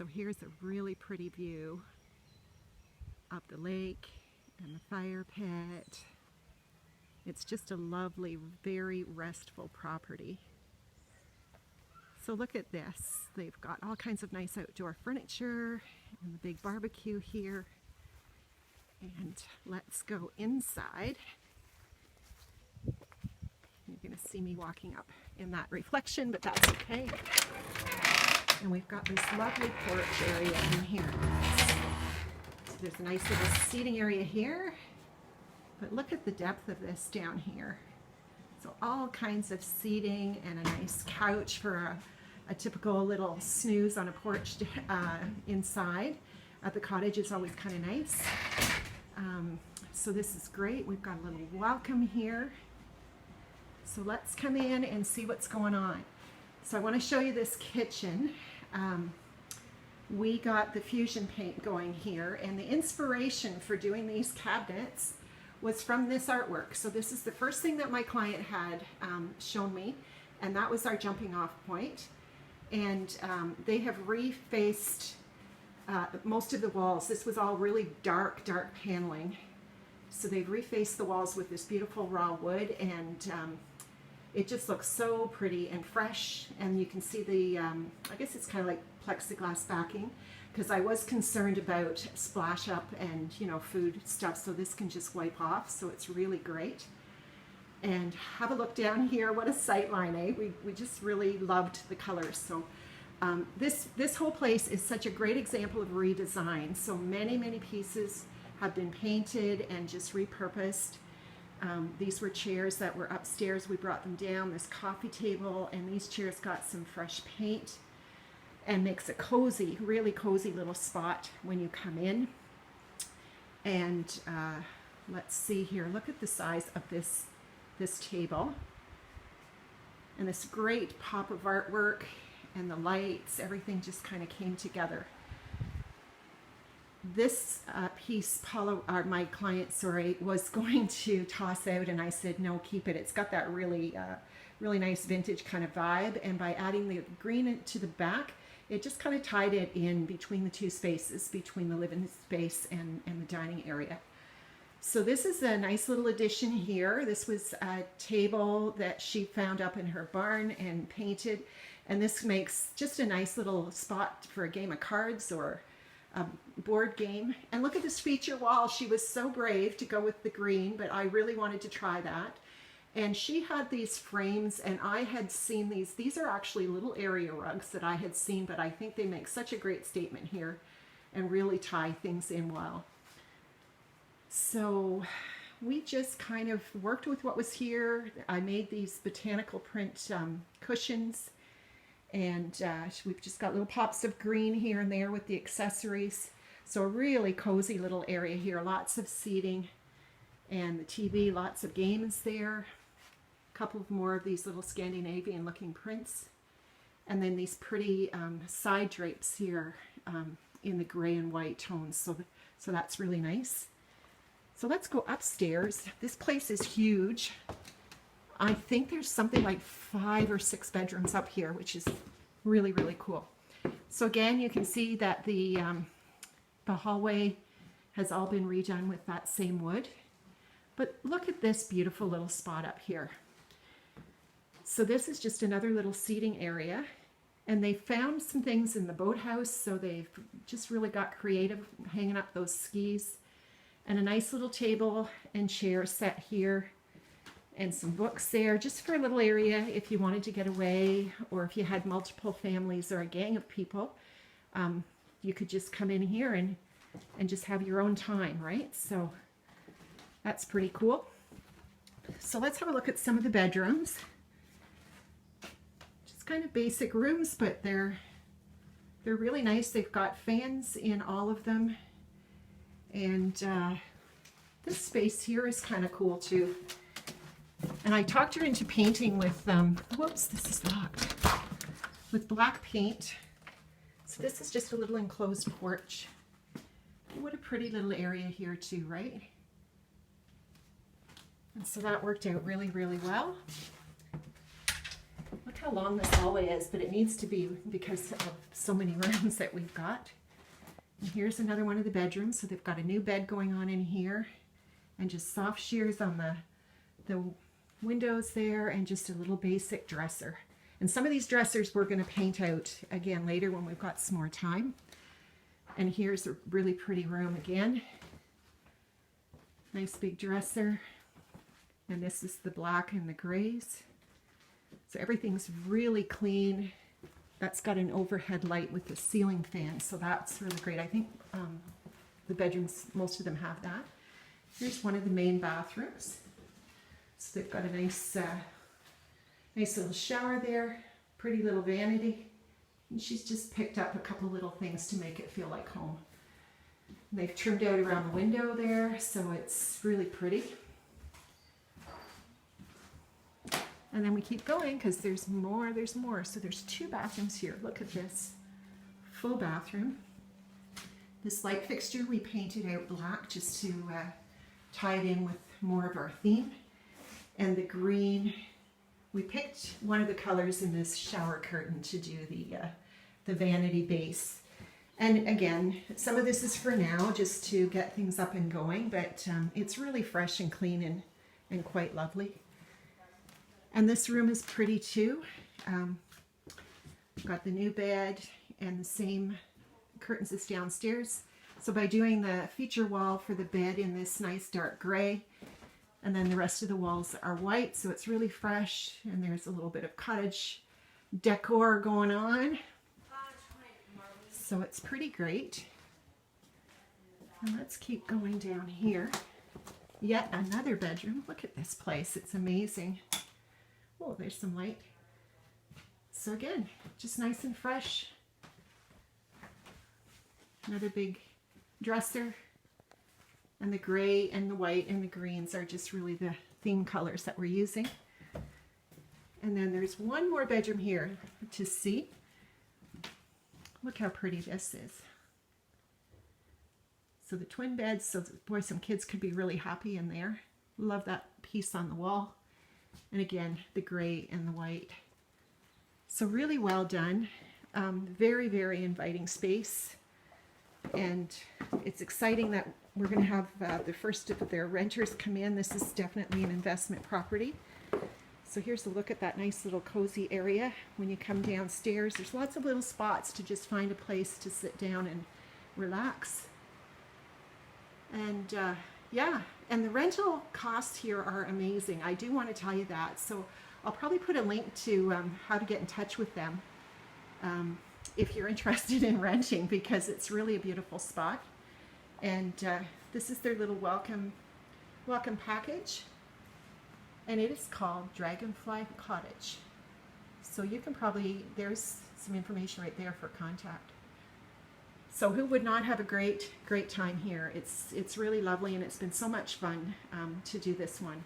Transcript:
So here's a really pretty view of the lake and the fire pit. It's just a lovely, very restful property. So look at this. They've got all kinds of nice outdoor furniture and the big barbecue here. And let's go inside. You're going to see me walking up in that reflection, but that's okay. And we've got this lovely porch area in here. So there's a nice little seating area here, but look at the depth of this down here. So all kinds of seating and a nice couch for a typical little snooze on a porch inside. At the cottage is always kind of nice. So this is great. We've got a little welcome here. So let's come in and see what's going on. So I want to show you this kitchen. We got the fusion paint going here, and the inspiration for doing these cabinets was from this artwork. So this is the first thing that my client had shown me, and that was our jumping off point. And they have refaced most of the walls. This was all really dark paneling. So they've refaced the walls with this beautiful raw wood, and it just looks so pretty and fresh. And you can see the, I guess it's kind of like plexiglass backing, because I was concerned about splash up and, you know, food stuff, so this can just wipe off, so it's really great. And have a look down here. What a sight line, eh? We just really loved the colors. So this whole place is such a great example of redesign. So many pieces have been painted and just repurposed. These were chairs that were upstairs. We brought them down. This coffee table, and these chairs got some fresh paint and makes a cozy, really cozy little spot when you come in. And let's see here. Look at the size of this table, and this great pop of artwork, and the lights, everything just kind of came together. This piece, my client, was going to toss out, and I said, no, keep it. It's got that really nice vintage kind of vibe, and by adding the green to the back, it just kind of tied it in between the two spaces, between the living space and the dining area. So this is a nice little addition here. This was a table that she found up in her barn and painted, and this makes just a nice little spot for a game of cards or a board game. And look at this feature wall. She was so brave to go with the green, but I really wanted to try that. And she had these frames, and I had seen these. These are actually little area rugs that I had seen, but I think they make such a great statement here and really tie things in well. So we just kind of worked with what was here. I made these botanical print cushions, and we've just got little pops of green here and there with the accessories. So a really cozy little area here, lots of seating, and the TV, lots of games there. A couple of more of these little Scandinavian looking prints, and then these pretty side drapes here in the gray and white tones. So that's really nice. So let's go upstairs. This place is huge. I think there's something like 5 or 6 bedrooms up here, which is really cool. So again, you can see that the hallway has all been redone with that same wood. But look at this beautiful little spot up here. So this is just another little seating area, and they found some things in the boathouse, so they've just really got creative hanging up those skis. And a nice little table and chair set here, and some books there, just for a little area if you wanted to get away, or if you had multiple families or a gang of people, you could just come in here and just have your own time, right? So that's pretty cool. So let's have a look at some of the bedrooms. Just kind of basic rooms, but they're really nice. They've got fans in all of them. And this space here is kind of cool too. And I talked her into painting with, whoops, this is locked, with black paint. So this is just a little enclosed porch. What a pretty little area here too, right? And so that worked out really well. Look how long this hallway is, but it needs to be because of so many rooms that we've got. And here's another one of the bedrooms. So they've got a new bed going on in here, and just soft shears on the windows there, and just a little basic dresser. And some of these dressers we're going to paint out again later when we've got some more time. And here's a really pretty room again. Nice big dresser. And this is the black and the grays. So everything's really clean. That's got an overhead light with a ceiling fan, so that's really great. I think the bedrooms, most of them have that. Here's one of the main bathrooms. So they've got a nice little shower there, pretty little vanity. And she's just picked up a couple little things to make it feel like home. And they've trimmed out around the window there, so it's really pretty. And then we keep going because there's more, there's more. So there's 2 bathrooms here. Look at this full bathroom. This light fixture we painted out black just to tie it in with more of our theme. And the green, we picked one of the colors in this shower curtain to do the vanity base. And again, some of this is for now, just to get things up and going, but it's really fresh and clean and quite lovely. And this room is pretty too. Got the new bed and the same curtains as downstairs. So by doing the feature wall for the bed in this nice dark gray, and then the rest of the walls are white, so it's really fresh, and there's a little bit of cottage decor going on. So it's pretty great. And let's keep going down here. Yet another bedroom. Look at this place. It's amazing. Oh, there's some light. So again, just nice and fresh. Another big dresser. And the gray and the white and the greens are just really the theme colors that we're using. And then there's one more bedroom here to see. Look how pretty this is. So the twin beds, so boy, some kids could be really happy in there. Love that piece on the wall. And again, the gray and the white. So really well done. Very, very inviting space. And it's exciting that we're going to have the first of their renters come in. This is definitely an investment property. So here's a look at that nice little cozy area. When you come downstairs, there's lots of little spots to just find a place to sit down and relax. And yeah, and the rental costs here are amazing. I do want to tell you that. So I'll probably put a link to how to get in touch with them if you're interested in renting, because it's really a beautiful spot. And this is their little welcome package. And it is called Dragonfly Cottage. So you can probably, there's some information right there for contact. So who would not have a great time here? It's really lovely, and it's been so much fun to do this one.